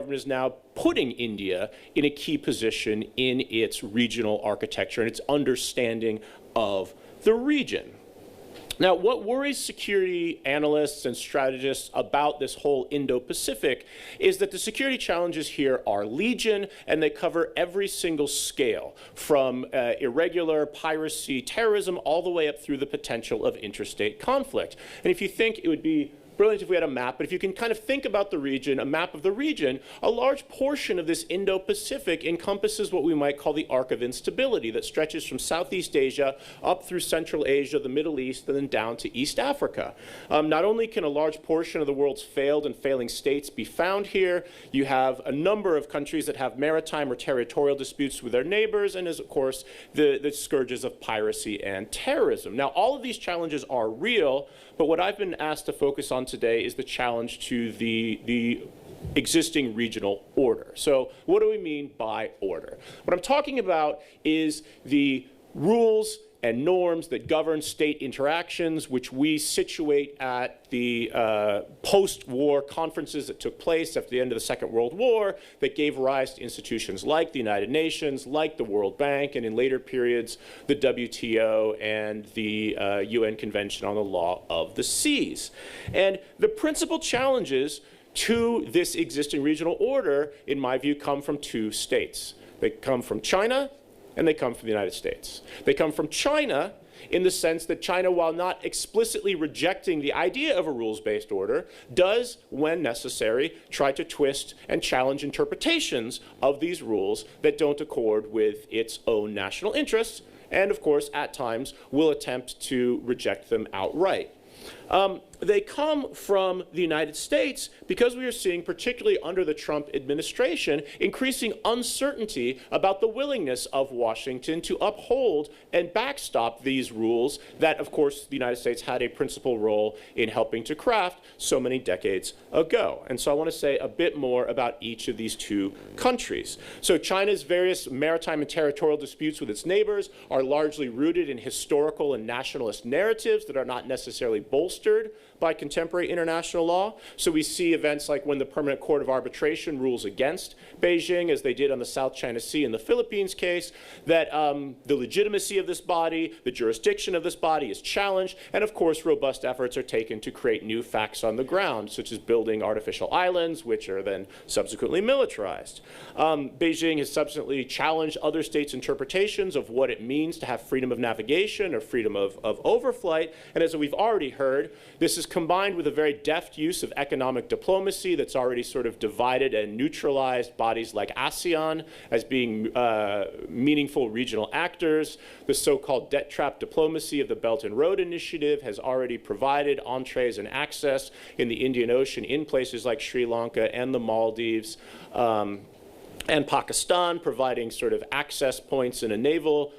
government is now putting India in a key position in its regional architecture and its understanding of the region. Now, what worries security analysts and strategists about this whole Indo-Pacific is that the security challenges here are legion, and they cover every single scale, from irregular piracy, terrorism, all the way up through the potential of interstate conflict. And if you think, it would be brilliant if we had a map, but if you can kind of think about the region, a map of the region, a large portion of this Indo-Pacific encompasses what we might call the arc of instability that stretches from Southeast Asia up through Central Asia, the Middle East, and then down to East Africa. Not only can a large portion of the world's failed and failing states be found here, you have a number of countries that have maritime or territorial disputes with their neighbors, and of course, the scourges of piracy and terrorism. Now, all of these challenges are real, but what I've been asked to focus on today is the challenge to the existing regional order. So what do we mean by order? What I'm talking about is the rules and norms that govern state interactions, which we situate at the post-war conferences that took place after the end of the Second World War that gave rise to institutions like the United Nations, like the World Bank, and in later periods, the WTO and the UN Convention on the Law of the Seas. And the principal challenges to this existing regional order, in my view, come from two states. They come from China, and they come from the United States. They come from China in the sense that China, while not explicitly rejecting the idea of a rules-based order, does, when necessary, try to twist and challenge interpretations of these rules that don't accord with its own national interests, and of course, at times, will attempt to reject them outright. They come from the United States because we are seeing, particularly under the Trump administration, increasing uncertainty about the willingness of Washington to uphold and backstop these rules that, of course, the United States had a principal role in helping to craft so many decades ago. And so I want to say a bit more about each of these two countries. So China's various maritime and territorial disputes with its neighbors are largely rooted in historical and nationalist narratives that are not necessarily bolstered by contemporary international law. So we see events like when the Permanent Court of Arbitration rules against Beijing, as they did on the South China Sea in the Philippines case, that the legitimacy of this body, the jurisdiction of this body is challenged, and of course robust efforts are taken to create new facts on the ground, such as building artificial islands, which are then subsequently militarized. Beijing has subsequently challenged other states' interpretations of what it means to have freedom of navigation or freedom of overflight, and as we've already heard, this is combined with a very deft use of economic diplomacy that's already sort of divided and neutralized bodies like ASEAN as being meaningful regional actors. The so-called debt trap diplomacy of the Belt and Road Initiative has already provided entrees and access in the Indian Ocean in places like Sri Lanka and the Maldives, and Pakistan, providing sort of access points in a naval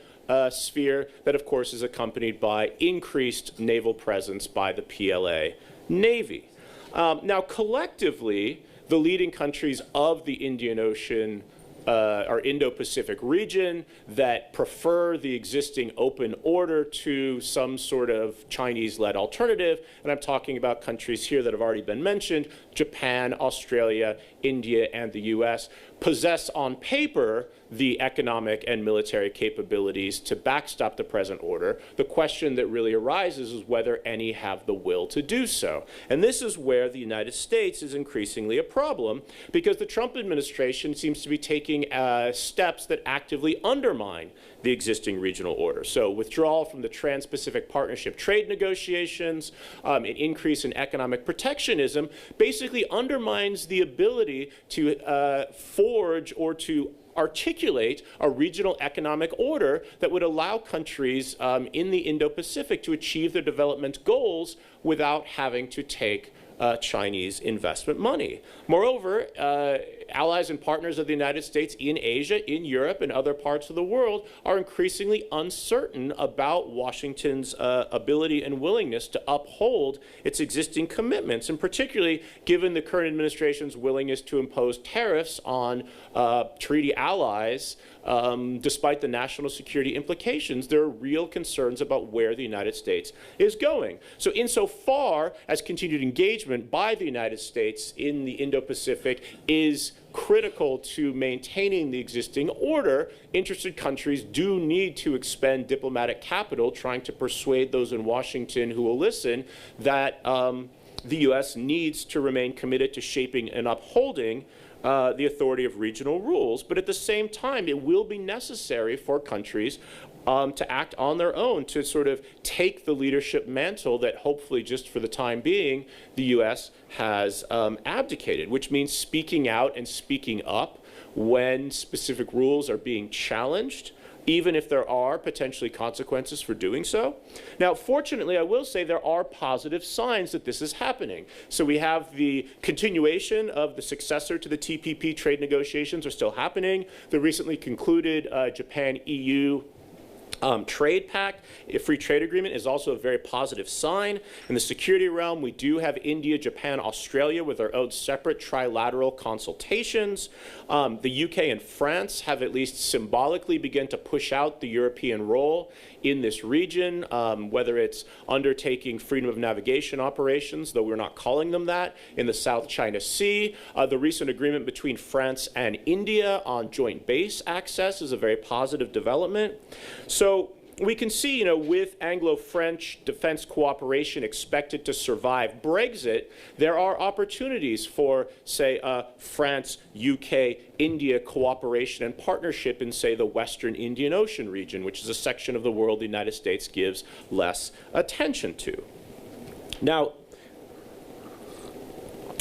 sphere that, of course, is accompanied by increased naval presence by the PLA Navy. Now, collectively, the leading countries of the Indian Ocean or Indo-Pacific region that prefer the existing open order to some sort of Chinese-led alternative, and I'm talking about countries here that have already been mentioned, Japan, Australia, India, and the US, possess on paper the economic and military capabilities to backstop the present order. The question that really arises is whether any have the will to do so. And this is where the United States is increasingly a problem, because the Trump administration seems to be taking steps that actively undermine the existing regional order. So withdrawal from the Trans-Pacific Partnership trade negotiations, an increase in economic protectionism, basically undermines the ability to forge or to articulate a regional economic order that would allow countries in the Indo-Pacific to achieve their development goals without having to take Chinese investment money. Moreover, allies and partners of the United States in Asia, in Europe, and other parts of the world are increasingly uncertain about Washington's ability and willingness to uphold its existing commitments, and particularly given the current administration's willingness to impose tariffs on treaty allies, despite the national security implications, there are real concerns about where the United States is going. So insofar as continued engagement by the United States in the Indo-Pacific is critical to maintaining the existing order, interested countries do need to expend diplomatic capital trying to persuade those in Washington who will listen that the U.S. needs to remain committed to shaping and upholding the authority of regional rules. But at the same time, it will be necessary for countries to act on their own, to sort of take the leadership mantle that hopefully, just for the time being, the U.S. has abdicated, which means speaking out and speaking up when specific rules are being challenged, even if there are potentially consequences for doing so. Now, fortunately, I will say there are positive signs that this is happening. So we have the continuation of the successor to the TPP trade negotiations are still happening. The recently concluded Japan-EU trade pact, a free trade agreement, is also a very positive sign. In the security realm, we do have India, Japan, Australia with their own separate trilateral consultations. The UK and France have at least symbolically begun to push out the European role in this region, whether it's undertaking freedom of navigation operations, though we're not calling them that, in the South China Sea. The recent agreement between France and India on joint base access is a very positive development. So we can see, with Anglo-French defense cooperation expected to survive Brexit, there are opportunities for, say, France, UK, India cooperation and partnership in, say, the Western Indian Ocean region, which is a section of the world the United States gives less attention to. Now,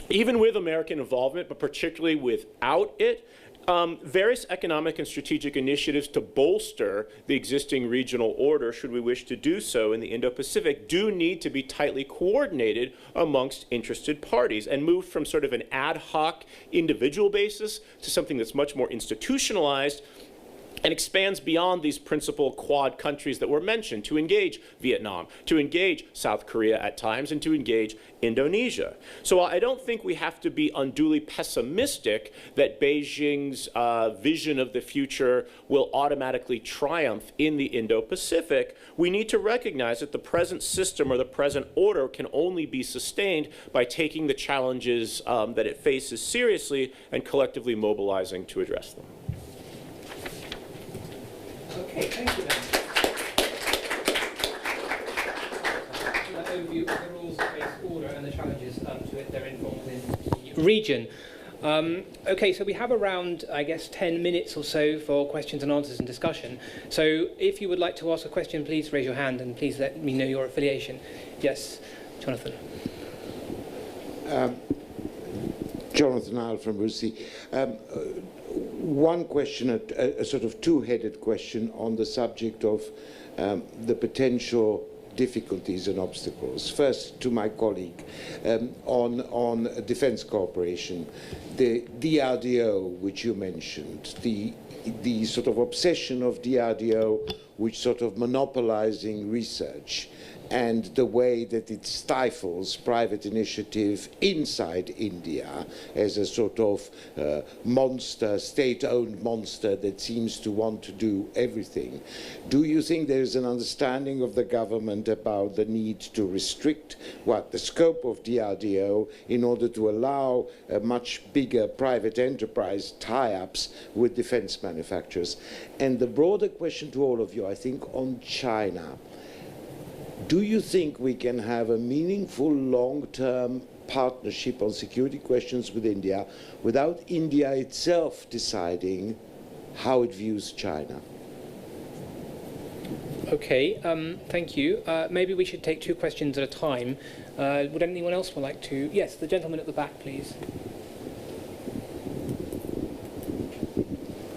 even with American involvement, but particularly without it, various economic and strategic initiatives to bolster the existing regional order, should we wish to do so in the Indo-Pacific, do need to be tightly coordinated amongst interested parties and move from sort of an ad hoc individual basis to something that's much more institutionalized and expands beyond these principal Quad countries that were mentioned to engage Vietnam, to engage South Korea at times, and to engage Indonesia. So I don't think we have to be unduly pessimistic that Beijing's vision of the future will automatically triumph in the Indo-Pacific. We need to recognize that the present system or the present order can only be sustained by taking the challenges that it faces seriously and collectively mobilizing to address them. Okay, thank you then. That overview of the rules-based order and the challenges to it they're involved in the region. Okay, so we have around, I guess, 10 minutes or so for questions and answers and discussion. So if you would like to ask a question, please raise your hand and please let me know your affiliation. Yes, Jonathan. Jonathan Isle from RUSI. One question, a sort of two-headed question on the subject of the potential difficulties and obstacles. First, to my colleague, on defense cooperation, the DRDO, which you mentioned, the sort of obsession of DRDO, which sort of monopolizing research, and the way that it stifles private initiative inside India as a sort of monster, state-owned monster that seems to want to do everything. Do you think there is an understanding of the government about the need to restrict the scope of DRDO in order to allow a much bigger private enterprise tie-ups with defense manufacturers? And the broader question to all of you, I think, on China. Do you think we can have a meaningful long-term partnership on security questions with India without India itself deciding how it views China? Okay, thank you. Maybe we should take two questions at a time. Would anyone else would like to? Yes, the gentleman at the back, please.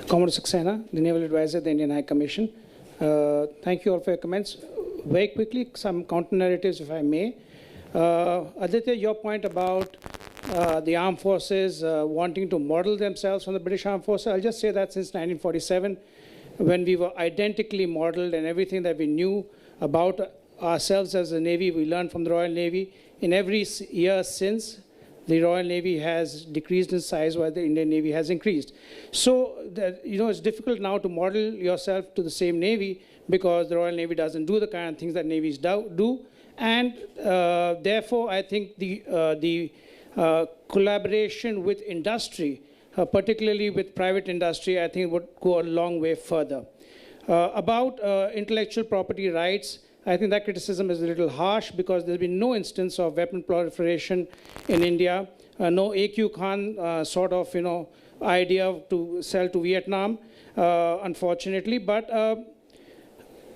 Commodore Saxena, the Naval Advisor, the Indian High Commission. Thank you all for your comments. Very quickly, some counter-narratives, if I may. Aditya, your point about the armed forces wanting to model themselves from the British Armed Forces, I'll just say that since 1947, when we were identically modeled and everything that we knew about ourselves as a Navy, we learned from the Royal Navy. In every year since, the Royal Navy has decreased in size while the Indian Navy has increased. So, it's difficult now to model yourself to the same Navy because the Royal Navy doesn't do the kind of things that navies do. And therefore, I think the collaboration with industry particularly with private industry, I think it would go a long way further. About intellectual property rights, I think that criticism is a little harsh because there's been no instance of weapon proliferation in India, no AQ Khan sort of, idea to sell to Vietnam, unfortunately. But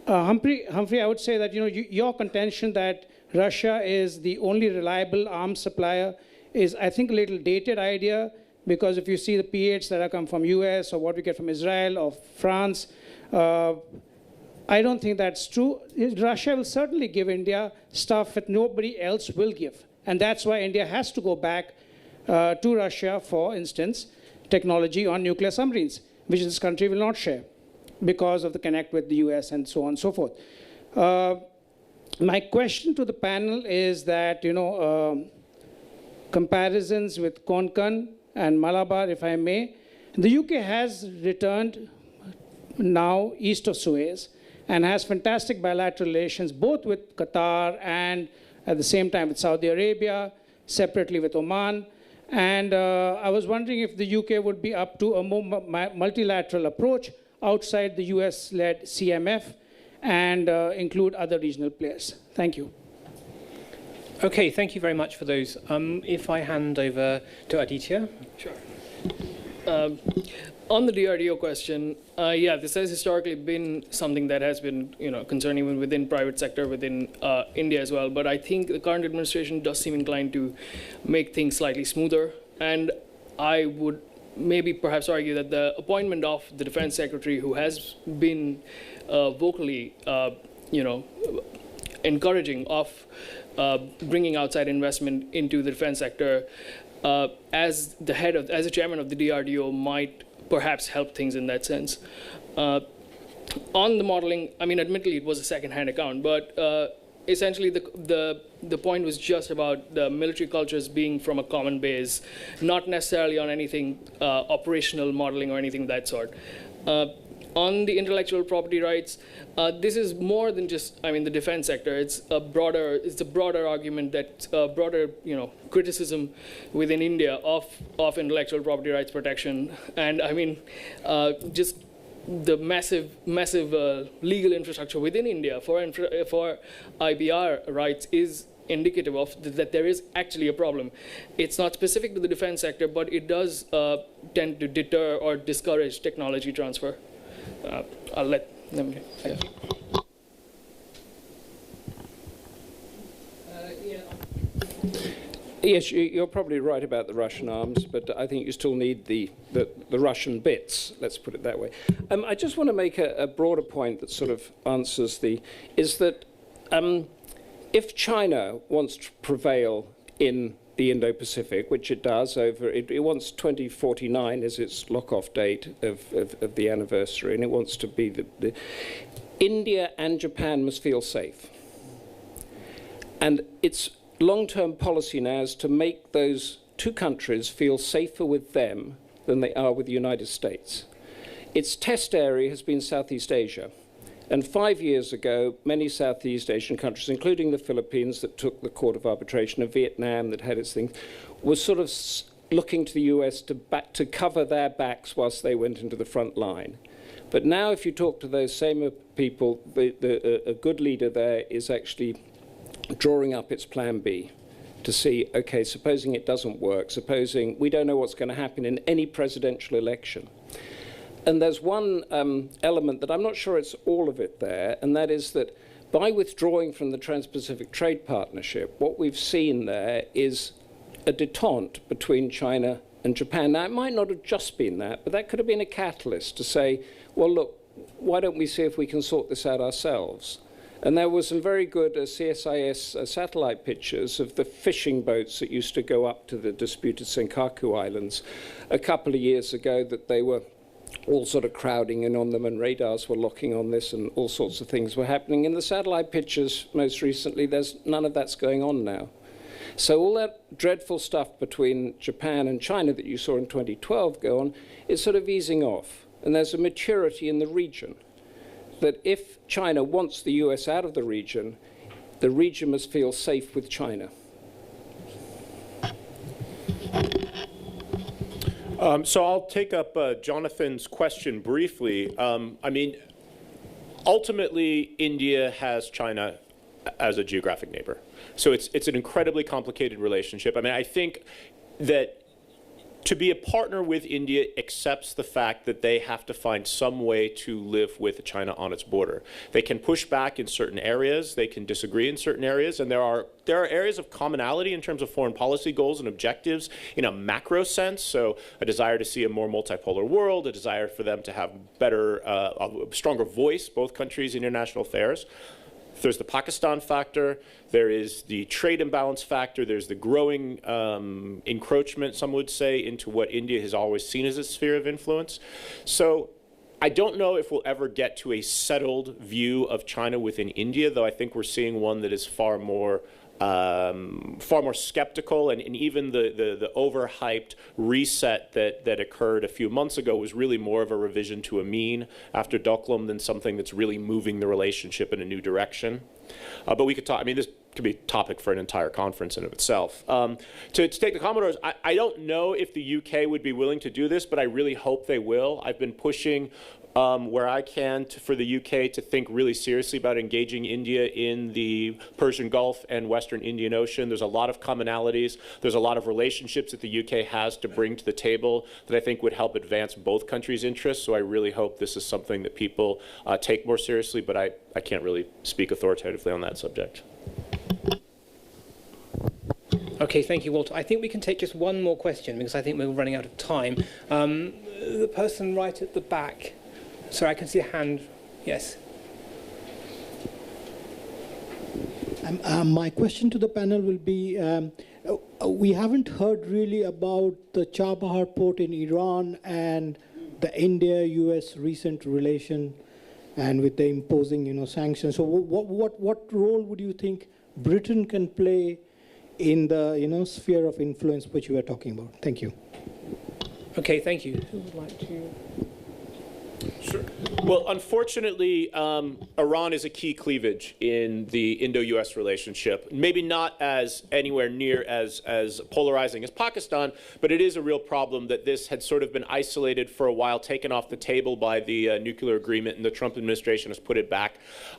Humphrey, I would say that, your contention that Russia is the only reliable arms supplier is, I think, a little dated idea, because if you see the P8s that have come from US or what we get from Israel or France, I don't think that's true. Russia will certainly give India stuff that nobody else will give. And that's why India has to go back to Russia, for instance, technology on nuclear submarines, which this country will not share because of the connect with the US and so on and so forth. My question to the panel is that, comparisons with Konkan and Malabar, if I may, the UK has returned now east of Suez and has fantastic bilateral relations both with Qatar and at the same time with Saudi Arabia, separately with Oman. And I was wondering if the UK would be up to a more multilateral approach outside the US-led CMF and include other regional players. Thank you. Okay, thank you very much for those. If I hand over to Aditya. Sure. On the DRDO question, yeah, this has historically been something that has been, concerning even within private sector, within India as well. But I think the current administration does seem inclined to make things slightly smoother. And I would maybe perhaps argue that the appointment of the defense secretary, who has been vocally, encouraging of bringing outside investment into the defense sector, as a chairman of the DRDO, might perhaps help things in that sense. On the modeling, I mean, admittedly, it was a second-hand account, but essentially the point was just about the military cultures being from a common base, not necessarily on anything operational modeling or anything of that sort. On the intellectual property rights, this is more than just, the defense sector. It's a broader argument that broader, criticism within India of intellectual property rights protection. And just the massive legal infrastructure within India for IPR rights is indicative of that there is actually a problem. It's not specific to the defense sector, but it does tend to deter or discourage technology transfer. I'll let them. Yeah. Yes, you're probably right about the Russian arms, but I think you still need the Russian bits, let's put it that way. I just want to make a broader point that sort of answers is that if China wants to prevail in the Indo-Pacific, which it does it wants 2049 as its lock-off date of the anniversary, and it wants to be India and Japan must feel safe. And its long-term policy now is to make those two countries feel safer with them than they are with the United States. Its test area has been Southeast Asia. And 5 years ago, many Southeast Asian countries, including the Philippines that took the Court of Arbitration, and Vietnam that had its thing, was sort of looking to the US to cover their backs whilst they went into the front line. But now if you talk to those same people, a good leader there is actually drawing up its plan B to see, okay, supposing it doesn't work, supposing we don't know what's going to happen in any presidential election. And there's one element that I'm not sure it's all of it there, and that is that by withdrawing from the Trans-Pacific Trade Partnership, what we've seen there is a détente between China and Japan. Now, it might not have just been that, but that could have been a catalyst to say, well, look, why don't we see if we can sort this out ourselves? And there were some very good CSIS satellite pictures of the fishing boats that used to go up to the disputed Senkaku Islands a couple of years ago, that they were all sort of crowding in on them, and radars were locking on this, and all sorts of things were happening. In the satellite pictures most recently, there's none of that's going on now. So all that dreadful stuff between Japan and China that you saw in 2012 go on is sort of easing off. And there's a maturity in the region that if China wants the US out of the region must feel safe with China. So I'll take up Jonathan's question briefly. I mean, ultimately, India has China as a geographic neighbor. So it's an incredibly complicated relationship. I mean, I think that to be a partner with India accepts the fact that they have to find some way to live with China on its border. They can push back in certain areas, they can disagree in certain areas, and there are areas of commonality in terms of foreign policy goals and objectives in a macro sense. So a desire to see a more multipolar world, a desire for them to have better, a stronger voice, both countries in international affairs. There's the Pakistan factor, there is the trade imbalance factor, there's the growing encroachment, some would say, into what India has always seen as a sphere of influence. So I don't know if we'll ever get to a settled view of China within India, though I think we're seeing one that is far more skeptical, and even the overhyped reset that occurred a few months ago was really more of a revision to a mean after Doklam than something that's really moving the relationship in a new direction. But we could talk, I mean, this could be a topic for an entire conference in of itself. To take the Commodores, I don't know if the UK would be willing to do this, but I really hope they will. I've been pushing where I can for the UK to think really seriously about engaging India in the Persian Gulf and Western Indian Ocean. There's a lot of commonalities. There's a lot of relationships that the UK has to bring to the table that I think would help advance both countries' interests. So I really hope this is something that people take more seriously, but I can't really speak authoritatively on that subject. Okay, thank you, Walter. I think we can take just one more question because I think we're running out of time. The person right at the back. Sorry, I can see a hand. Yes. My question to the panel will be, we haven't heard really about the Chabahar port in Iran and the India-US recent relation and with the imposing, sanctions. So what role would you think Britain can play in the, sphere of influence which you were talking about? Thank you. Okay, thank you. Who would like to... Sure. Well, unfortunately, Iran is a key cleavage in the Indo-US relationship. Maybe not as anywhere near as polarizing as Pakistan, but it is a real problem that this had sort of been isolated for a while, taken off the table by the nuclear agreement, and the Trump administration has put it back.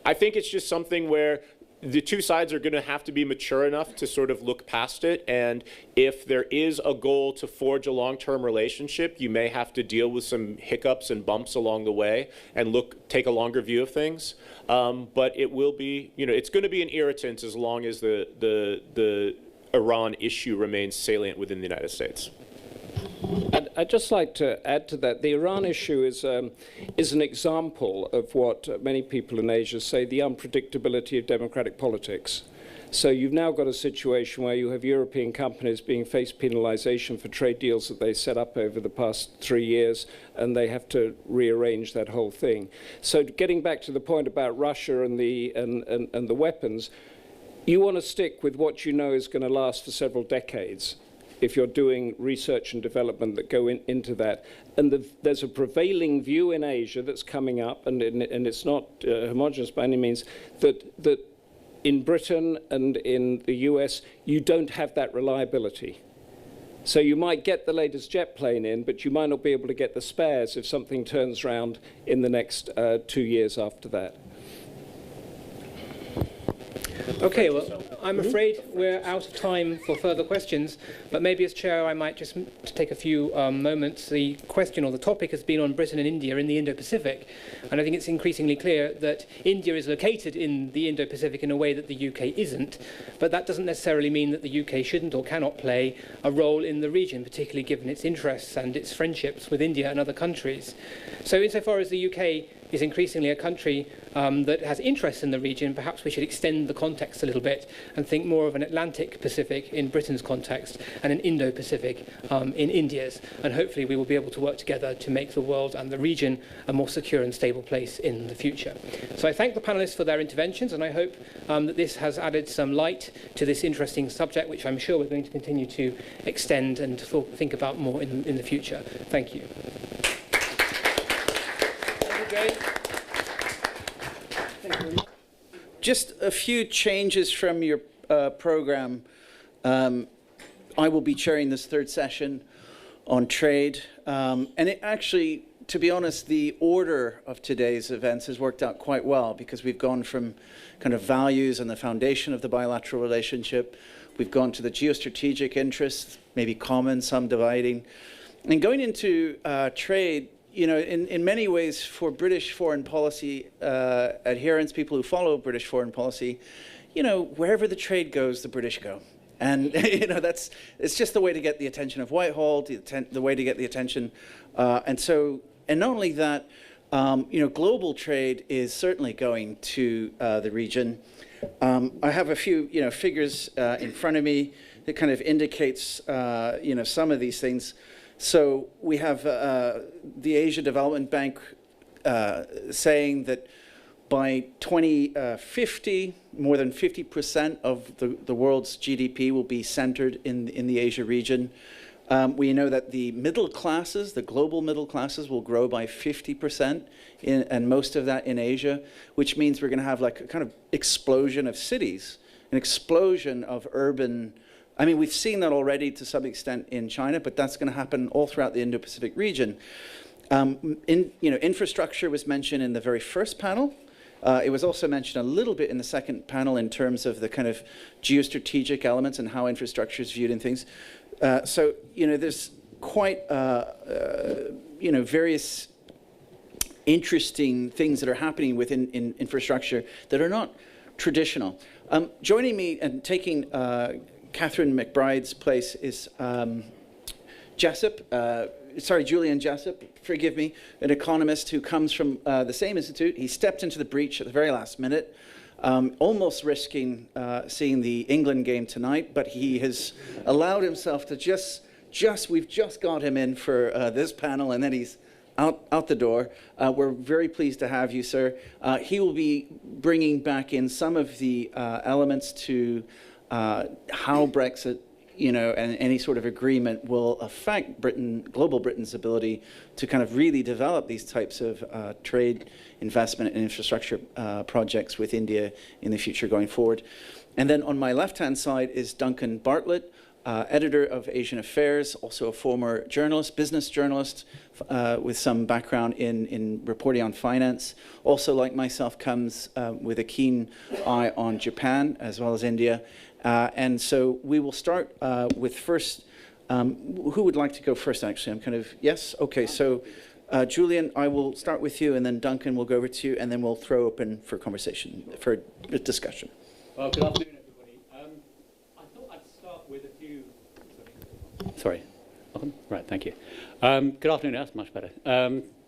I think it's just something where the two sides are going to have to be mature enough to sort of look past it, and if there is a goal to forge a long-term relationship, you may have to deal with some hiccups and bumps along the way and take a longer view of things. But it will be, it's going to be an irritant as long as the Iran issue remains salient within the United States. I'd just like to add to that. The Iran issue is an example of what many people in Asia say, the unpredictability of democratic politics. So you've now got a situation where you have European companies being faced penalization for trade deals that they set up over the past 3 years, and they have to rearrange that whole thing. So getting back to the point about Russia and the weapons, you want to stick with what you know is going to last for several decades if you're doing research and development that go into that. And there's a prevailing view in Asia that's coming up, and it's not homogenous by any means, that in Britain and in the US, you don't have that reliability. So you might get the latest jet plane in, but you might not be able to get the spares if something turns around in the next 2 years after that. Okay, well, I'm afraid we're out of time for further questions, but maybe as chair I might just take a few moments. The question or the topic has been on Britain and India in the Indo-Pacific, and I think it's increasingly clear that India is located in the Indo-Pacific in a way that the UK isn't, but that doesn't necessarily mean that the UK shouldn't or cannot play a role in the region, particularly given its interests and its friendships with India and other countries. So insofar as the UK is increasingly a country that has interests in the region, perhaps we should extend the context a little bit and think more of an Atlantic Pacific in Britain's context and an Indo-Pacific in India's. And hopefully we will be able to work together to make the world and the region a more secure and stable place in the future. So I thank the panelists for their interventions, and I hope that this has added some light to this interesting subject, which I'm sure we're going to continue to extend and think about more in the future. Thank you. Just a few changes from your program. I will be chairing this third session. on trade. And it actually, to be honest, the order of today's events has worked out quite well, because we've gone from kind of values and the foundation of the bilateral relationship. We've gone to the geostrategic interests, maybe common, some dividing. And going into trade, you know, in many ways, for British foreign policy adherents, people who follow British foreign policy, you know, wherever the trade goes, the British go. And, you know, it's just the way to get the attention of Whitehall, the way to get the attention. And not only that, you know, global trade is certainly going to the region. I have a few, you know, figures in front of me that kind of indicates, you know, some of these things. So we have the Asia Development Bank saying that by 2050, more than 50% of the world's GDP will be centered in the Asia region. We know that the middle classes, the global middle classes, will grow by 50%, and most of that in Asia, which means we're going to have like a kind of explosion of cities, an explosion of urban. I mean, we've seen that already to some extent in China, but that's going to happen all throughout the Indo-Pacific region. You know, infrastructure was mentioned in the very first panel. It was also mentioned a little bit in the second panel in terms of the kind of geostrategic elements and how infrastructure is viewed in things. So, you know, there's quite, you know, various interesting things that are happening within infrastructure that are not traditional. Joining me and taking Catherine McBride's place is Julian Jessup, forgive me, an economist who comes from the same institute. He stepped into the breach at the very last minute, almost risking seeing the England game tonight, but he has allowed himself to we've just got him in for this panel, and then he's out the door. We're very pleased to have you, sir. He will be bringing back in some of the elements to how Brexit, you know, and any sort of agreement will affect global Britain's ability to kind of really develop these types of trade, investment, and infrastructure projects with India in the future going forward. And then on my left-hand side is Duncan Bartlett, editor of Asian Affairs, also a former journalist, business journalist, with some background in reporting on finance. Also, like myself, comes with a keen eye on Japan as well as India. And so we will start with first, who would like to go first, actually? I'm kind of, yes? Okay, so Julian, I will start with you, and then Duncan will go over to you, and then we'll throw open for conversation, for discussion. Well, good afternoon, everybody. I thought I'd start with a few... Sorry. Right, thank you. Good afternoon, that's much better.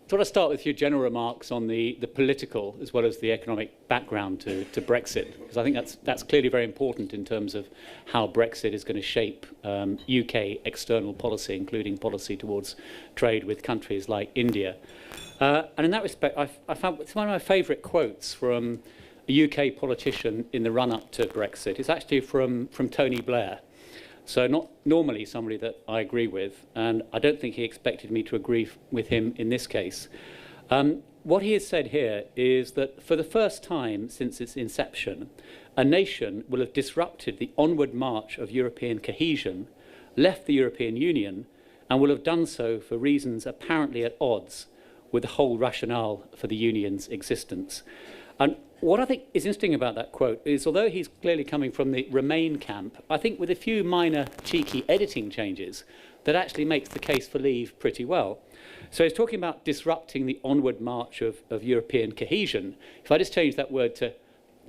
Thought I'd start with a few general remarks on the political as well as the economic background to Brexit, because I think that's clearly very important in terms of how Brexit is going to shape UK external policy, including policy towards trade with countries like India. And in that respect, I found it's one of my favourite quotes from a UK politician in the run-up to Brexit. It's actually from Tony Blair. So not normally somebody that I agree with, and I don't think he expected me to agree with him in this case. What he has said here is that for the first time since its inception, a nation will have disrupted the onward march of European cohesion, left the European Union, and will have done so for reasons apparently at odds with the whole rationale for the Union's existence. And what I think is interesting about that quote is, although he's clearly coming from the Remain camp, I think with a few minor cheeky editing changes, that actually makes the case for leave pretty well. So he's talking about disrupting the onward march of European cohesion. If I just change that word to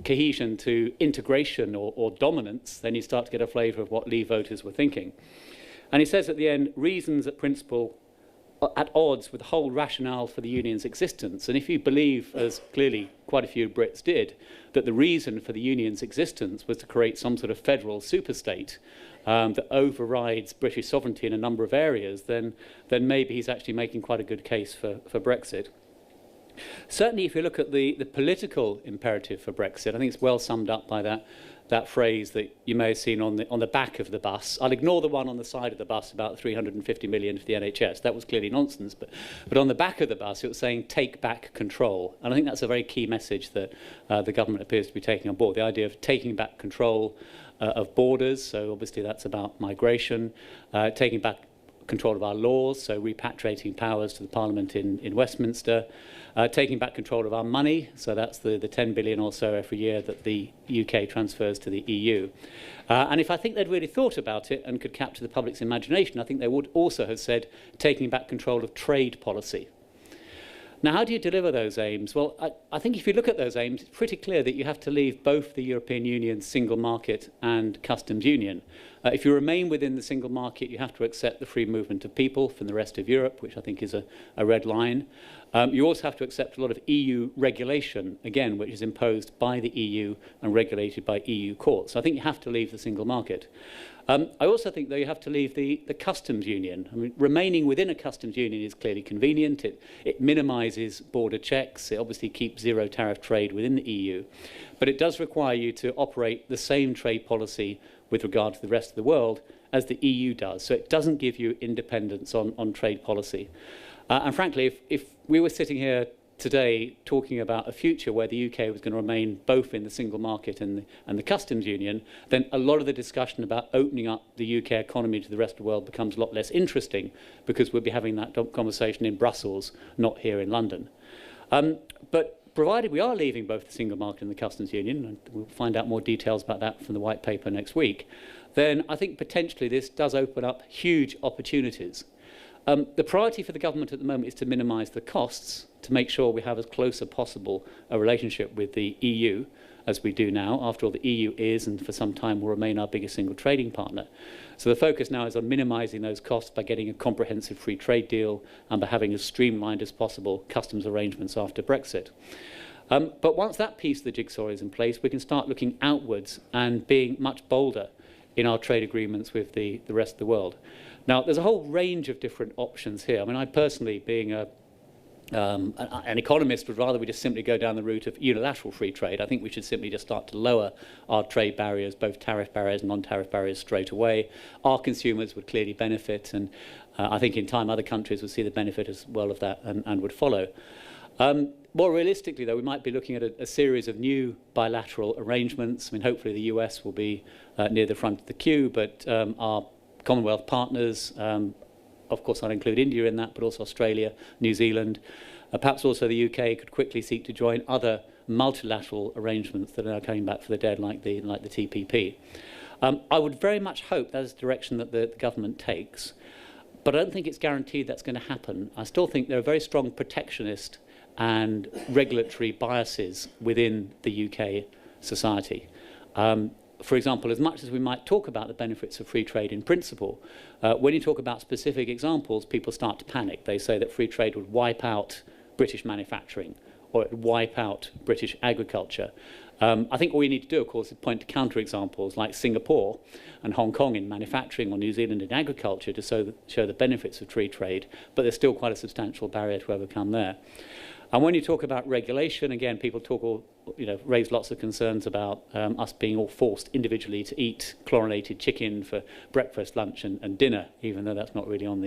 cohesion to integration or dominance, then you start to get a flavour of what Leave voters were thinking. And he says at the end, reasons at principle at odds with the whole rationale for the Union's existence. And if you believe, as clearly quite a few Brits did, that the reason for the Union's existence was to create some sort of federal superstate that overrides British sovereignty in a number of areas, then maybe he's actually making quite a good case for Brexit. Certainly, if you look at the political imperative for Brexit, I think it's well summed up by that phrase that you may have seen on the back of the bus. I'll ignore the one on the side of the bus about 350 million for the NHS. That was clearly nonsense. But on the back of the bus, it was saying, take back control. And I think that's a very key message that the government appears to be taking on board, the idea of taking back control of borders. So obviously that's about migration, taking back control of our laws, so repatriating powers to the Parliament in Westminster, taking back control of our money, so that's the 10 billion or so every year that the UK transfers to the EU. And if I think they'd really thought about it and could capture the public's imagination, I think they would also have said taking back control of trade policy. Now, how do you deliver those aims? Well, I think if you look at those aims, it's pretty clear that you have to leave both the European Union's single market and customs union. If you remain within the single market, you have to accept the free movement of people from the rest of Europe, which I think is a red line. You also have to accept a lot of EU regulation, again, which is imposed by the EU and regulated by EU courts. So I think you have to leave the single market. I also think, though, you have to leave the customs union. I mean, remaining within a customs union is clearly convenient. It minimises border checks. It obviously keeps zero tariff trade within the EU. But it does require you to operate the same trade policy with regard to the rest of the world as the EU does. So it doesn't give you independence on trade policy. And frankly, if we were sitting here today talking about a future where the UK was going to remain both in the single market and the customs union, then a lot of the discussion about opening up the UK economy to the rest of the world becomes a lot less interesting, because we'll be having that conversation in Brussels, not here in London. But provided we are leaving both the single market and the customs union, and we'll find out more details about that from the white paper next week, then I think potentially this does open up huge opportunities. The priority for the government at the moment is to minimise the costs, to make sure we have as close as possible a relationship with the EU as we do now. After all, the EU is, and for some time will remain, our biggest single trading partner. So the focus now is on minimising those costs by getting a comprehensive free trade deal and by having as streamlined as possible customs arrangements after Brexit. But once that piece of the jigsaw is in place, we can start looking outwards and being much bolder in our trade agreements with the rest of the world. Now, there's a whole range of different options here. I mean, I personally, being an economist, would rather we just simply go down the route of unilateral free trade. I think we should simply just start to lower our trade barriers, both tariff barriers and non-tariff barriers, straight away. Our consumers would clearly benefit, and I think in time other countries would see the benefit as well of that and would follow. More realistically, though, we might be looking at a series of new bilateral arrangements. I mean, hopefully the US will be near the front of the queue, but our Commonwealth partners, of course I'll include India in that, but also Australia, New Zealand. Perhaps also the UK could quickly seek to join other multilateral arrangements that are now coming back for the dead, like the TPP. I would very much hope that is the direction that the government takes, but I don't think it's guaranteed that's going to happen. I still think there are very strong protectionist and regulatory biases within the UK society. For example, as much as we might talk about the benefits of free trade in principle, when you talk about specific examples, people start to panic. They say that free trade would wipe out British manufacturing, or it would wipe out British agriculture. I think all you need to do, of course, is point to counterexamples like Singapore and Hong Kong in manufacturing, or New Zealand in agriculture, to show the benefits of free trade, but there's still quite a substantial barrier to overcome there. And when you talk about regulation, again, people raise lots of concerns about us being all forced individually to eat chlorinated chicken for breakfast, lunch, and dinner, even though that's not really on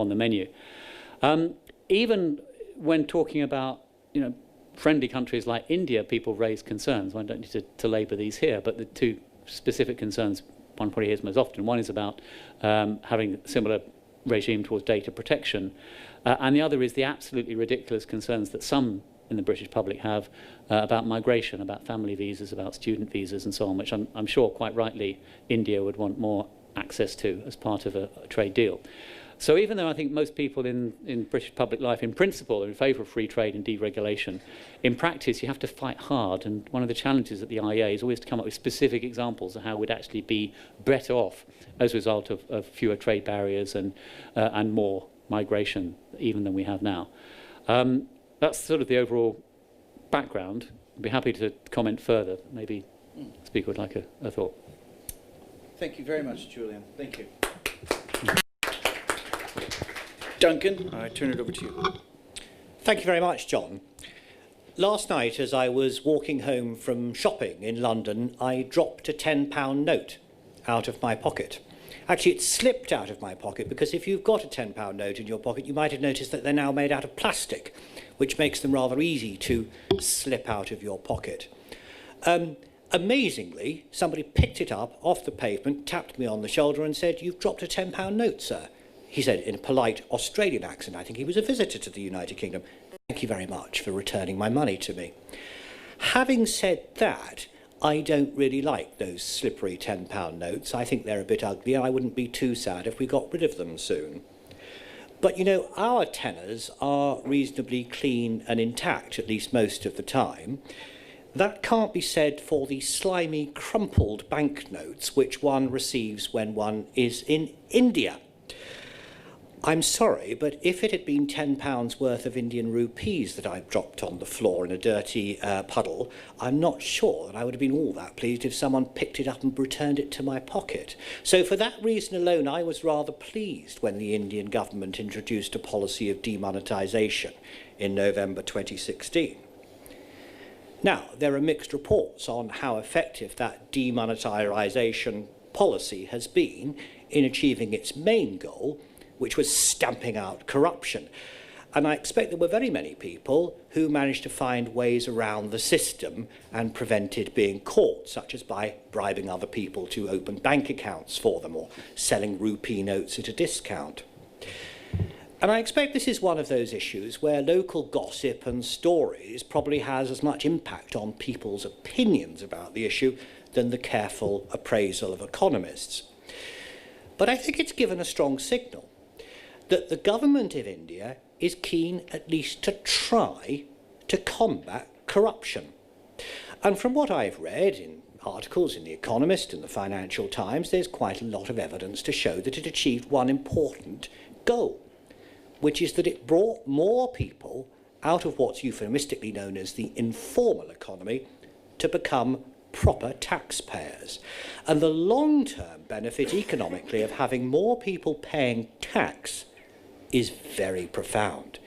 the menu. Even when talking about friendly countries like India, people raise concerns. I don't need to labour these here, but the two specific concerns one probably hears most often. One is about having a similar regime towards data protection. And the other is the absolutely ridiculous concerns that some in the British public have about migration, about family visas, about student visas and so on, which I'm sure quite rightly India would want more access to as part of a trade deal. So even though I think most people in British public life in principle are in favour of free trade and deregulation, in practice you have to fight hard, and one of the challenges at the IEA is always to come up with specific examples of how we'd actually be better off as a result of fewer trade barriers and more migration even than we have now. That's sort of the overall background. I'd be happy to comment further. Maybe the Speaker would like a thought. Thank you very much, Julian. Thank you. Duncan, I turn it over to you. Thank you very much, John. Last night, as I was walking home from shopping in London, I dropped a £10 note out of my pocket. Actually, it slipped out of my pocket, because if you've got a £10 note in your pocket, you might have noticed that they're now made out of plastic, which makes them rather easy to slip out of your pocket. Amazingly, somebody picked it up off the pavement, tapped me on the shoulder and said, "You've dropped a £10 note, sir." He said in a polite Australian accent, I think he was a visitor to the United Kingdom, "Thank you very much for returning my money to me." Having said that, I don't really like those slippery £10 notes. I think they're a bit ugly, and I wouldn't be too sad if we got rid of them soon. But, you know, our tenors are reasonably clean and intact, at least most of the time. That can't be said for the slimy, crumpled banknotes which one receives when one is in India. I'm sorry, but if it had been £10 worth of Indian rupees that I've dropped on the floor in a dirty puddle, I'm not sure that I would have been all that pleased if someone picked it up and returned it to my pocket. So for that reason alone, I was rather pleased when the Indian government introduced a policy of demonetisation in November 2016. Now, there are mixed reports on how effective that demonetisation policy has been in achieving its main goal, which was stamping out corruption. And I expect there were very many people who managed to find ways around the system and prevented being caught, such as by bribing other people to open bank accounts for them or selling rupee notes at a discount. And I expect this is one of those issues where local gossip and stories probably has as much impact on people's opinions about the issue than the careful appraisal of economists. But I think it's given a strong signal that the government of India is keen at least to try to combat corruption. And from what I've read in articles in The Economist and the Financial Times, there's quite a lot of evidence to show that it achieved one important goal, which is that it brought more people out of what's euphemistically known as the informal economy to become proper taxpayers. And the long-term benefit economically of having more people paying tax is very profound.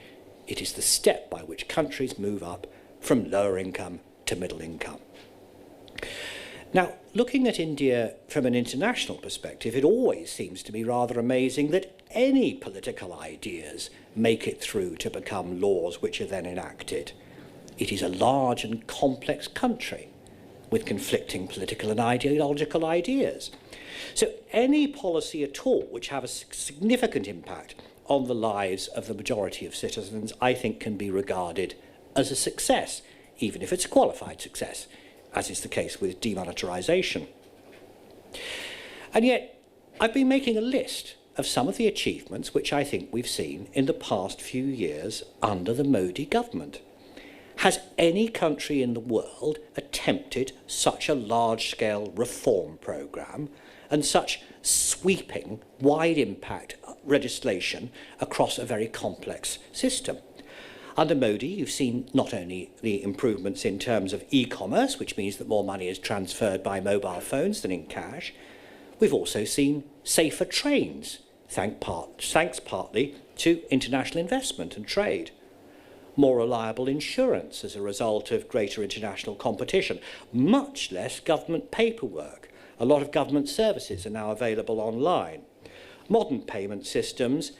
It is the step by which countries move up from lower income to middle income. Now, looking at India from an international perspective, it always seems to me rather amazing that any political ideas make it through to become laws which are then enacted. It is a large and complex country with conflicting political and ideological ideas. So any policy at all which have a significant impact on the lives of the majority of citizens, I think can be regarded as a success, even if it's a qualified success, as is the case with demonetarisation. And yet, I've been making a list of some of the achievements which I think we've seen in the past few years under the Modi government. Has any country in the world attempted such a large-scale reform programme and such sweeping, wide-impact legislation across a very complex system? Under Modi, you've seen not only the improvements in terms of e-commerce, which means that more money is transferred by mobile phones than in cash, we've also seen safer trains, thanks partly to international investment and trade. More reliable insurance as a result of greater international competition, much less government paperwork. A lot of government services are now available online. Modern payment systems,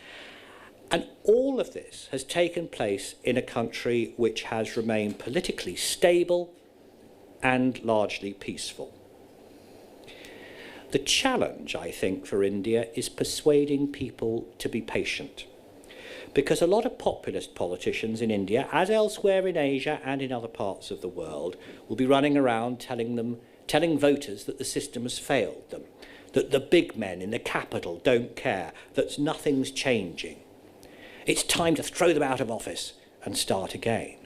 and all of this has taken place in a country which has remained politically stable and largely peaceful. The challenge, I think, for India is persuading people to be patient. Because a lot of populist politicians in India, as elsewhere in Asia and in other parts of the world, will be running around telling voters that the system has failed them, that the big men in the capital don't care, that nothing's changing. It's time to throw them out of office and start again.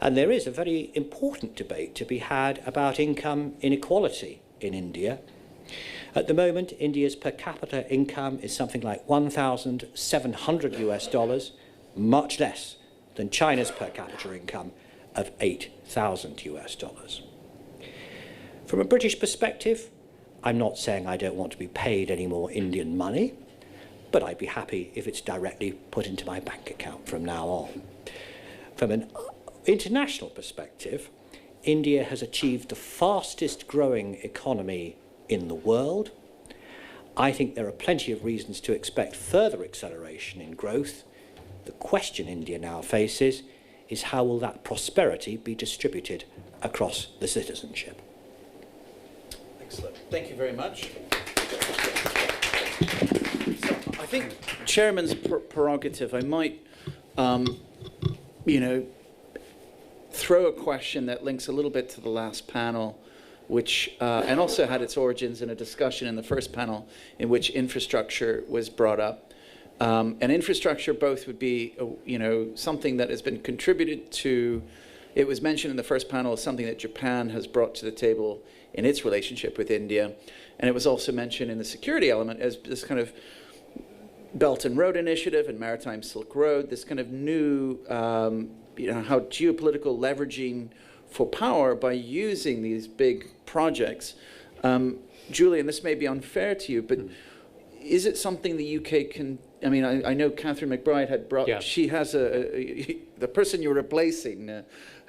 And there is a very important debate to be had about income inequality in India. At the moment, India's per capita income is something like $1,700 US, much less than China's per capita income of $8,000 US. From a British perspective, I'm not saying I don't want to be paid any more Indian money, but I'd be happy if it's directly put into my bank account from now on. From an international perspective, India has achieved the fastest growing economy in the world. I think there are plenty of reasons to expect further acceleration in growth. The question India now faces is how will that prosperity be distributed across the citizenship? Excellent. Thank you very much. So I think think Chairman's prerogative, I might, you know, throw a question that links a little bit to the last panel, which, and also had its origins in a discussion in the first panel in which infrastructure was brought up. And infrastructure both would be, you know, something that has been contributed to. It was mentioned in the first panel as something that Japan has brought to the table in its relationship with India. And it was also mentioned in the security element as this kind of Belt and Road Initiative and Maritime Silk Road, this kind of new, you know, how geopolitical leveraging for power by using these big projects. Julian, this may be unfair to you, but is it something the UK can, I mean, I know Catherine McBride had brought, yeah. She has the person you're replacing,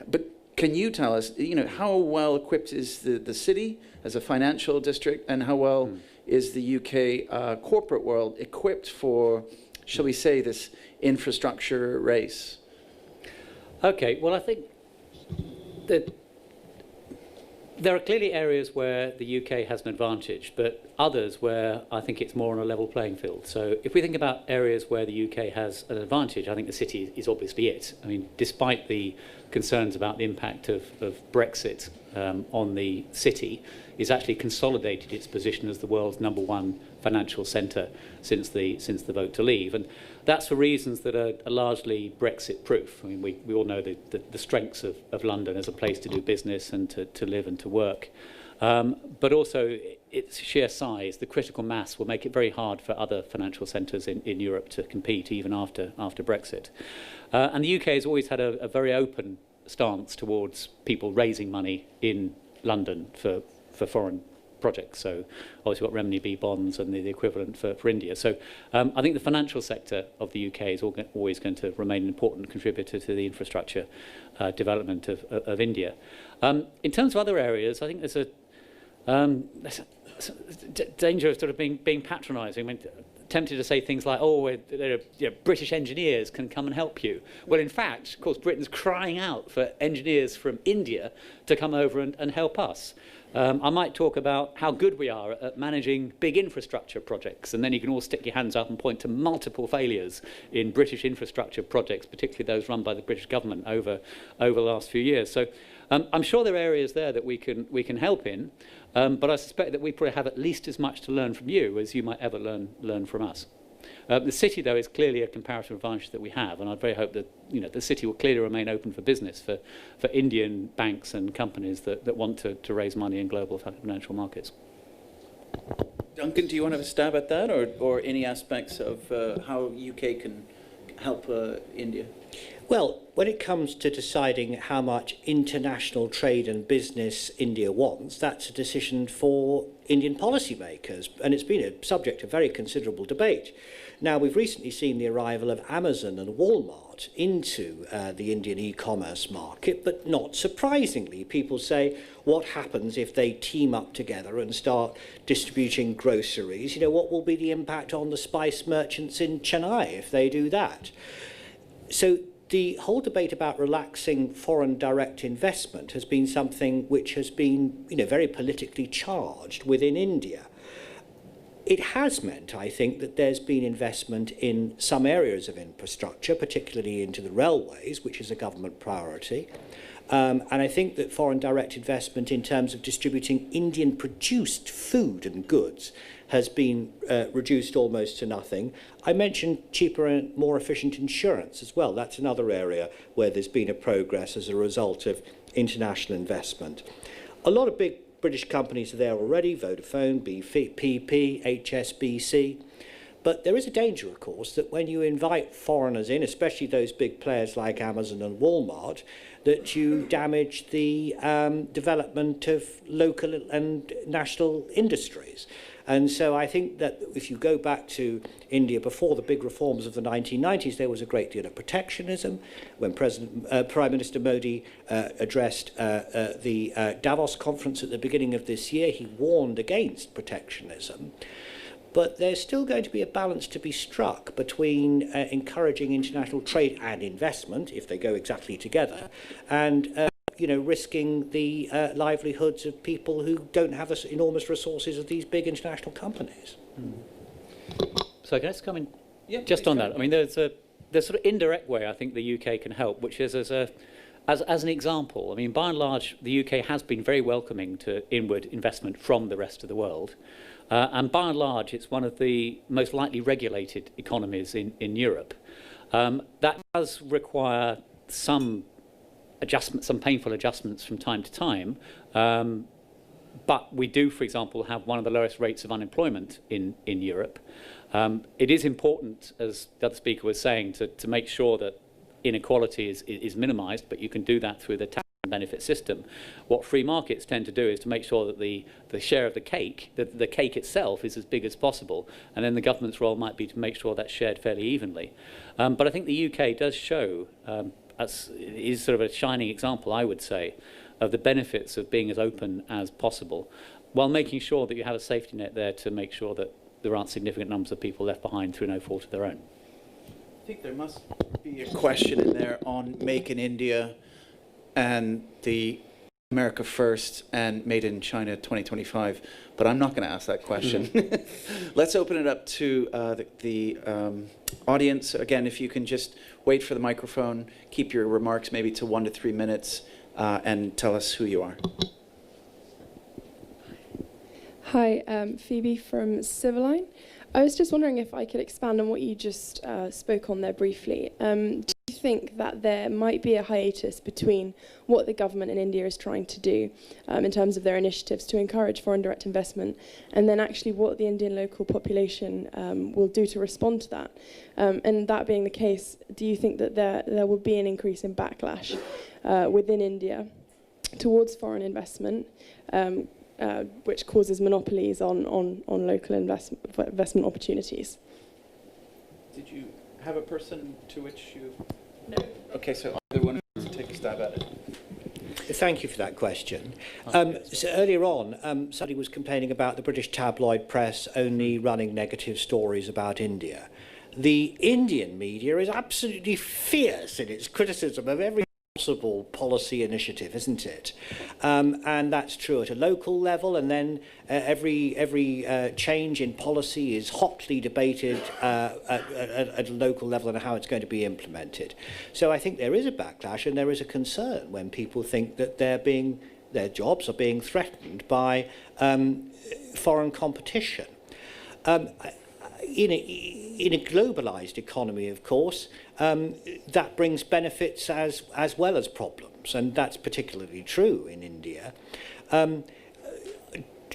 but can you tell us, you know, how well equipped is the city as a financial district, and how well is the UK corporate world equipped for, shall we say, this infrastructure race? Okay, well, I think that there are clearly areas where the UK has an advantage, but others where I think it's more on a level playing field. So if we think about areas where the UK has an advantage, I think the city is obviously it. I mean, despite the concerns about the impact of Brexit on the city, it's actually consolidated its position as the world's #1 financial centre since the vote to leave. And that's for reasons that are largely Brexit-proof. I mean, we all know the strengths of London as a place to do business and to live and to work. But also its sheer size, the critical mass, will make it very hard for other financial centres in Europe to compete even after Brexit. And the UK has always had a very open stance towards people raising money in London for foreign projects. So obviously we've got Renminbi bonds and the equivalent for India. So I think the financial sector of the UK is always going to remain an important contributor to the infrastructure development of India. In terms of other areas, I think there's a danger of sort of being patronising. I mean, tempted to say things like, oh, British engineers can come and help you. Well, in fact, of course, Britain's crying out for engineers from India to come over and help us. I might talk about how good we are at managing big infrastructure projects, and then you can all stick your hands up and point to multiple failures in British infrastructure projects, particularly those run by the British government over the last few years. So I'm sure there are areas there that we can help in, but I suspect that we probably have at least as much to learn from you as you might ever learn from us. The city, though, is clearly a comparative advantage that we have, and I very hope that the city will clearly remain open for business for Indian banks and companies that want to raise money in global financial markets. Duncan, do you want to have a stab at that, or any aspects of how UK can help India? Well, when it comes to deciding how much international trade and business India wants, that's a decision for Indian policymakers, and it's been a subject of very considerable debate. Now, we've recently seen the arrival of Amazon and Walmart into the Indian e-commerce market, but not surprisingly, people say, what happens if they team up together and start distributing groceries? What will be the impact on the spice merchants in Chennai if they do that? So the whole debate about relaxing foreign direct investment has been something which has been, very politically charged within India. It has meant, I think, that there's been investment in some areas of infrastructure, particularly into the railways, which is a government priority. And I think that foreign direct investment in terms of distributing Indian-produced food and goods has been reduced almost to nothing. I mentioned cheaper and more efficient insurance as well. That's another area where there's been a progress as a result of international investment. A lot of big British companies are there already, Vodafone, BP, HSBC. But there is a danger, of course, that when you invite foreigners in, especially those big players like Amazon and Walmart, that you damage the development of local and national industries. And so I think that if you go back to India before the big reforms of the 1990s, there was a great deal of protectionism. When Prime Minister Modi addressed the Davos conference at the beginning of this year, he warned against protectionism. But there's still going to be a balance to be struck between encouraging international trade and investment, if they go exactly together, and risking the livelihoods of people who don't have the enormous resources of these big international companies. So can I just come in Just on that, I mean, there's sort of indirect way I think the UK can help, which is as an example. I mean, by and large, the UK has been very welcoming to inward investment from the rest of the world. And by and large, it's one of the most lightly regulated economies in Europe. That does require some adjustments, some painful adjustments from time to time. But we do, for example, have one of the lowest rates of unemployment in Europe. It is important, as the other speaker was saying, to make sure that inequality is minimised, but you can do that through the tax and benefit system. What free markets tend to do is to make sure that the share of the cake itself is as big as possible, and then the government's role might be to make sure that's shared fairly evenly. But I think the UK does show, is sort of a shining example, I would say, of the benefits of being as open as possible, while making sure that you have a safety net there to make sure that there aren't significant numbers of people left behind through no fault of their own. I think there must be a question in there on Make in India and the America First and Made in China 2025, but I'm not going to ask that question. Let's open it up to the audience. Again, if you can just wait for the microphone, keep your remarks maybe to 1 to 3 minutes, and tell us who you are. Hi, Phoebe from Civiline. I was just wondering if I could expand on what you just spoke on there briefly. Do you think that there might be a hiatus between what the government in India is trying to do in terms of their initiatives to encourage foreign direct investment, and then actually what the Indian local population will do to respond to that? And that being the case, do you think that there will be an increase in backlash within India towards foreign investment, which causes monopolies on local investment opportunities? Did you have a person to which you... No. Okay, so either one wants to take a stab at it. Thank you for that question. So earlier on, somebody was complaining about the British tabloid press only running negative stories about India. The Indian media is absolutely fierce in its criticism of every possible policy initiative, isn't it? And that's true at a local level, and then every change in policy is hotly debated at a local level and how it's going to be implemented. So I think there is a backlash and there is a concern when people think that their jobs are being threatened by foreign competition. In a globalized economy, of course, that brings benefits as well as problems, and that's particularly true in India.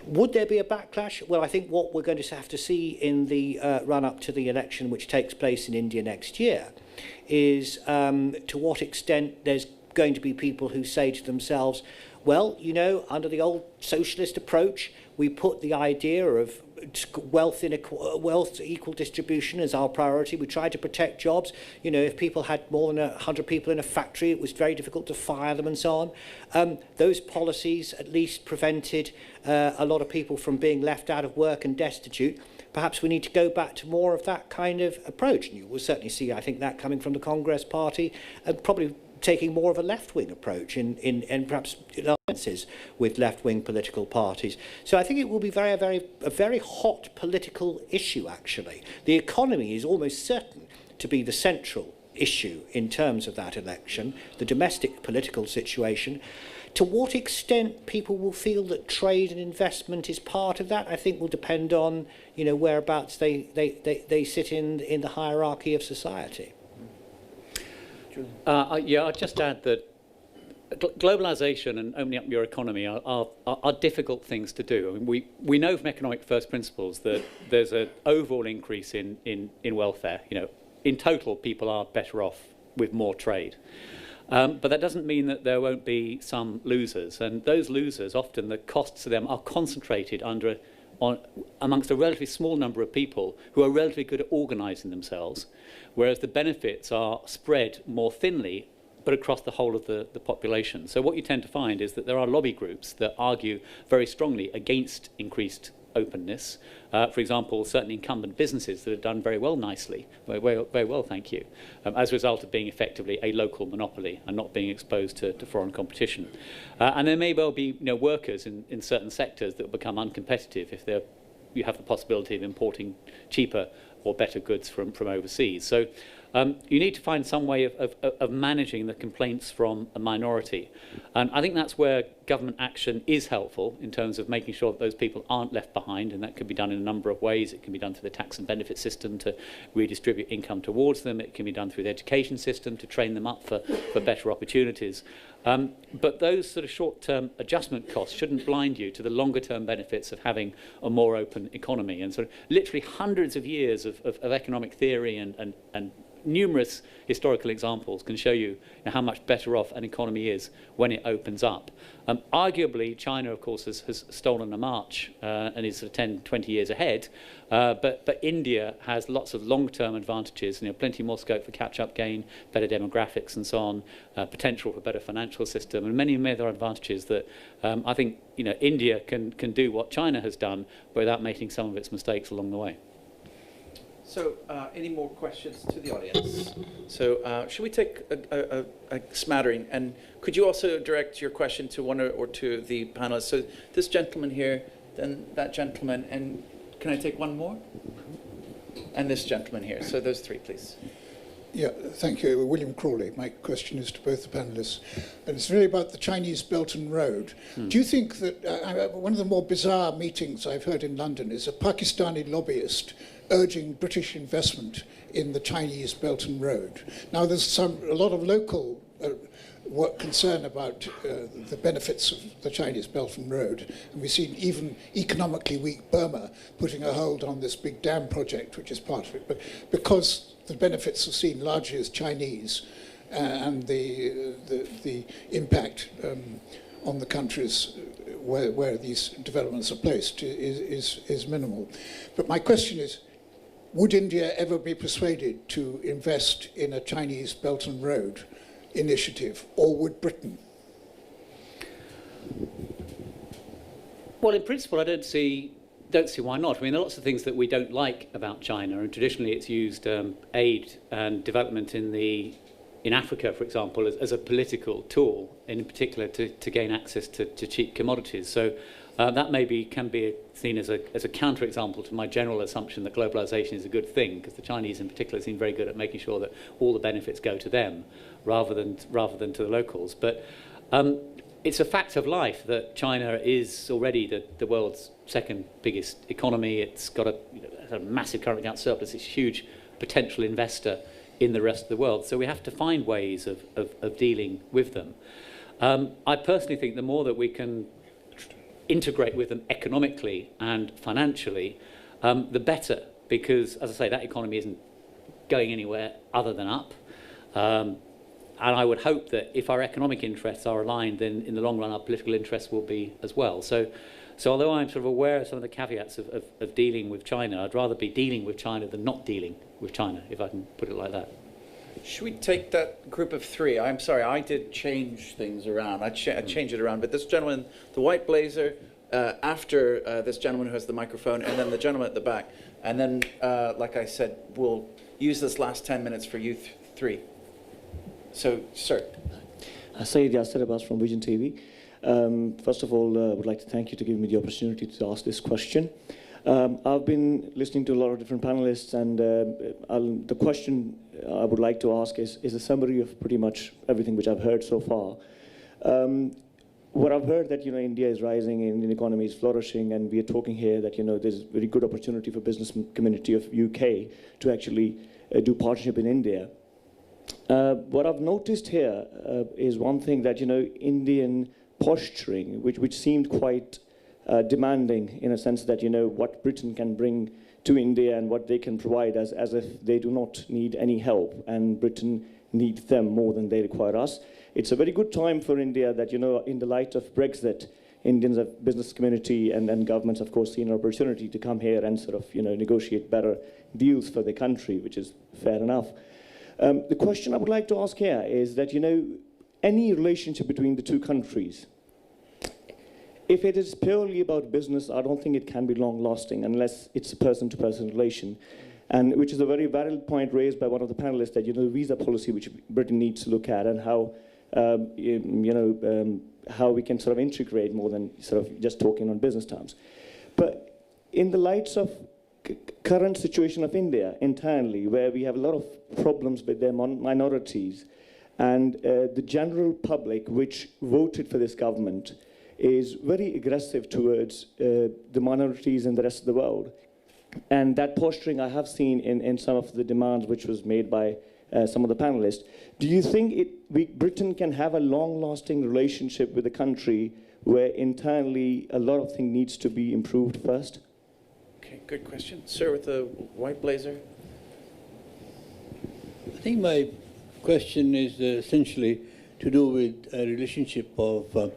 Would there be a backlash? Well, I think what we're going to have to see in the run-up to the election which takes place in India next year is to what extent there's going to be people who say to themselves, well, you know, under the old socialist approach, we put the idea of wealth equal distribution as our priority. We tried to protect jobs. You know, if people had more than 100 people in a factory, it was very difficult to fire them and so on. Those policies at least prevented a lot of people from being left out of work and destitute. Perhaps we need to go back to more of that kind of approach. And you will certainly see, I think, that coming from the Congress Party, and probably taking more of a left-wing approach in perhaps alliances with left-wing political parties. So I think it will be a very hot political issue, actually. The economy is almost certain to be the central issue in terms of that election, the domestic political situation. To what extent people will feel that trade and investment is part of that, I think will depend on, you know, whereabouts they sit in the hierarchy of society. Yeah, I'd just add that globalization and opening up your economy are difficult things to do. I mean, we know from economic first principles that there's an overall increase in welfare. You know, in total, people are better off with more trade. But that doesn't mean that there won't be some losers. And those losers, often the costs of them are concentrated amongst a relatively small number of people who are relatively good at organising themselves, whereas the benefits are spread more thinly but across the whole of the population. So what you tend to find is that there are lobby groups that argue very strongly against increased openness. For example, certain incumbent businesses that have done very well nicely, very well, thank you, as a result of being effectively a local monopoly and not being exposed to foreign competition. And there may well be, you know, workers in certain sectors that will become uncompetitive if you have the possibility of importing cheaper or better goods from overseas. So you need to find some way of managing the complaints from a minority. And I think that's where government action is helpful in terms of making sure that those people aren't left behind, and that can be done in a number of ways. It can be done through the tax and benefit system to redistribute income towards them. It can be done through the education system to train them up for better opportunities. But those sort of short-term adjustment costs shouldn't blind you to the longer-term benefits of having a more open economy. And sort of literally hundreds of years of economic theory and numerous historical examples can show you how much better off an economy is when it opens up. Arguably, China, of course, has stolen a march and is sort of 10, 20 years ahead. But India has lots of long-term advantages, plenty more scope for catch-up gain, better demographics and so on, potential for better financial system, and many other advantages that I think India can do what China has done without making some of its mistakes along the way. So, any more questions to the audience? So, should we take a smattering? And could you also direct your question to one or two of the panelists? So, this gentleman here, then that gentleman, and can I take one more? And this gentleman here. So, those three, please. Yeah, thank you. William Crawley. My question is to both the panelists. And it's really about the Chinese Belt and Road. Do you think that one of the more bizarre meetings I've heard in London is a Pakistani lobbyist urging British investment in the Chinese Belt and Road? Now, there's a lot of local concern about the benefits of the Chinese Belt and Road, and we've seen even economically weak Burma putting a hold on this big dam project, which is part of it, but because the benefits are seen largely as Chinese, and the impact on the countries where these developments are placed is minimal. But my question is, would India ever be persuaded to invest in a Chinese Belt and Road initiative, or would Britain? Well, in principle, I don't see why not. I mean, there are lots of things that we don't like about China, and traditionally it's used aid and development in Africa, for example, as a political tool, in particular to gain access to cheap commodities. So that maybe can be seen as a counterexample to my general assumption that globalization is a good thing, because the Chinese in particular seem very good at making sure that all the benefits go to them rather than to the locals. But it's a fact of life that China is already the world's second biggest economy. It's got a massive current account surplus. It's a huge potential investor in the rest of the world. So we have to find ways of dealing with them. I personally think the more that we can integrate with them economically and financially, the better, because, as I say, that economy isn't going anywhere other than up. And I would hope that if our economic interests are aligned, then in the long run our political interests will be as well. So although I'm sort of aware of some of the caveats of dealing with China, I'd rather be dealing with China than not dealing with China, if I can put it like that. Should we take that group of three? I'm sorry, I did change things around. I changed it around, but this gentleman, the white blazer, after this gentleman who has the microphone, and then the gentleman at the back. And then, like I said, we'll use this last 10 minutes for you three. So, sir. Saeed Yasser Abbas from Vision TV. First of all, I would like to thank you to give me the opportunity to ask this question. I've been listening to a lot of different panelists, and the question I would like to ask is a summary of pretty much everything which I've heard so far. What I've heard that India is rising and the economy is flourishing, and we are talking here that there's very good opportunity for business community of UK to actually do partnership in India. What I've noticed here is one thing that Indian posturing, which seemed quite demanding in a sense that what Britain can bring to India and what they can provide as if they do not need any help and Britain needs them more than they require us. It's a very good time for India that in the light of Brexit, Indians of business community and governments of course see an opportunity to come here and sort of negotiate better deals for the country, which is fair enough. The question I would like to ask here is that any relationship between the two countries, if it is purely about business, I don't think it can be long-lasting unless it's a person-to-person relation, and which is a very valid point raised by one of the panelists that the visa policy which Britain needs to look at and how how we can sort of integrate more than sort of just talking on business terms. But in the lights of current situation of India internally, where we have a lot of problems with their minorities, and the general public, which voted for this government, is very aggressive towards the minorities and the rest of the world. And that posturing I have seen in some of the demands which was made by some of the panelists. Do you think Britain can have a long-lasting relationship with a country where internally a lot of things needs to be improved first? Okay, good question. Sir with the white blazer. I think my question is essentially to do with a relationship of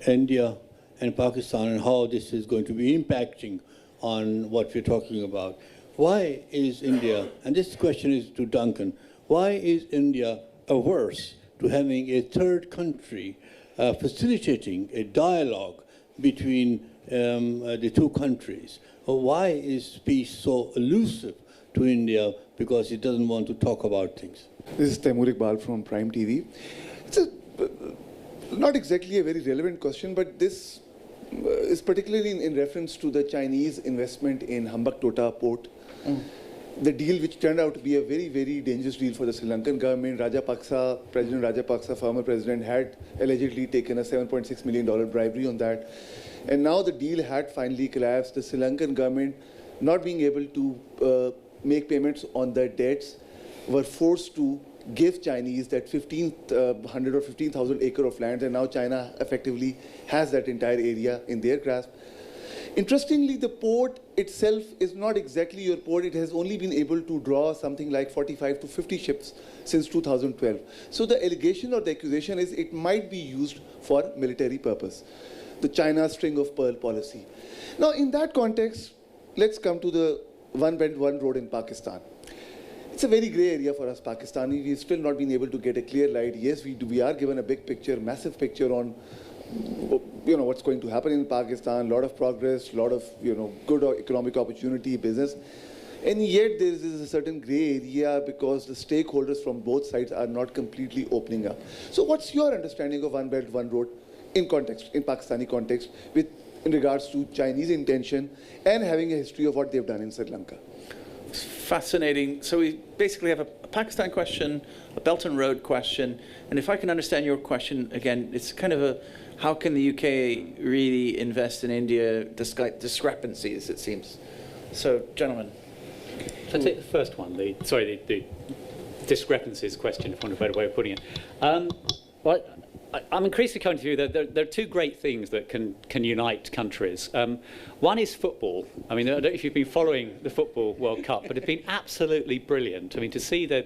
India and Pakistan and how this is going to be impacting on what we're talking about. Why is India, and this question is to Duncan, why is India averse to having a third country facilitating a dialogue between the two countries? Or why is peace so elusive to India because it doesn't want to talk about things? This is Taimur Iqbal from Prime TV. It's not exactly a very relevant question, but this is particularly in reference to the Chinese investment in Hambantota port. The deal which turned out to be a very, very dangerous deal for the Sri Lankan government. President Rajapaksa, former president, had allegedly taken a $7.6 million bribery on that. And now the deal had finally collapsed. The Sri Lankan government, not being able to make payments on their debts, were forced to give Chinese that 1,500 or 15,000 acre of land, and now China effectively has that entire area in their grasp. Interestingly, the port itself is not exactly your port. It has only been able to draw something like 45 to 50 ships since 2012. So the allegation or the accusation is it might be used for military purpose, the China string of pearl policy. Now, in that context, let's come to the One Belt, One Road in Pakistan. It's a very gray area for us Pakistani. We've still not been able to get a clear light. Yes, we are given a big picture, massive picture on what's going to happen in Pakistan, a lot of progress, a lot of good economic opportunity, business. And yet there is a certain gray area because the stakeholders from both sides are not completely opening up. So what's your understanding of One Belt, One Road in Pakistani context, in regards to Chinese intention and having a history of what they've done in Sri Lanka? It's fascinating. So we basically have a Pakistan question, a Belt and Road question, and if I can understand your question, again, it's kind of how can the UK really invest in India despite discrepancies, it seems. So, gentlemen. So I'll take the first one, the discrepancies question, if I want a better way of putting it. Well, I'm increasingly coming to view that there are two great things that can unite countries. One is football. I mean, I don't know if you've been following the Football World Cup, but it's been absolutely brilliant. I mean, to see the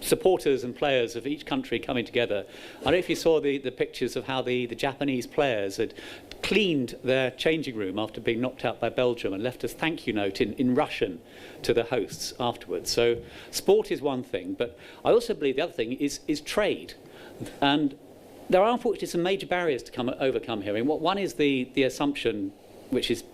supporters and players of each country coming together. I don't know if you saw the pictures of how the Japanese players had cleaned their changing room after being knocked out by Belgium and left a thank you note in Russian to the hosts afterwards. So sport is one thing, but I also believe the other thing is trade. And there are unfortunately some major barriers to overcome here. I mean, one is the assumption, which is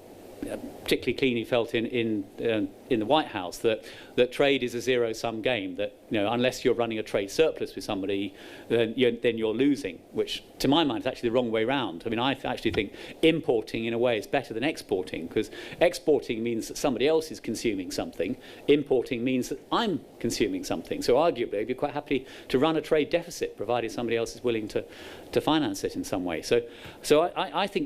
particularly keenly felt in the White House, that trade is a zero-sum game. That unless you're running a trade surplus with somebody, then you're losing. Which, to my mind, is actually the wrong way round. I mean, I actually think importing in a way is better than exporting, because exporting means that somebody else is consuming something. Importing means that I'm consuming something. So arguably, I'd be quite happy to run a trade deficit, provided somebody else is willing to finance it in some way. So I think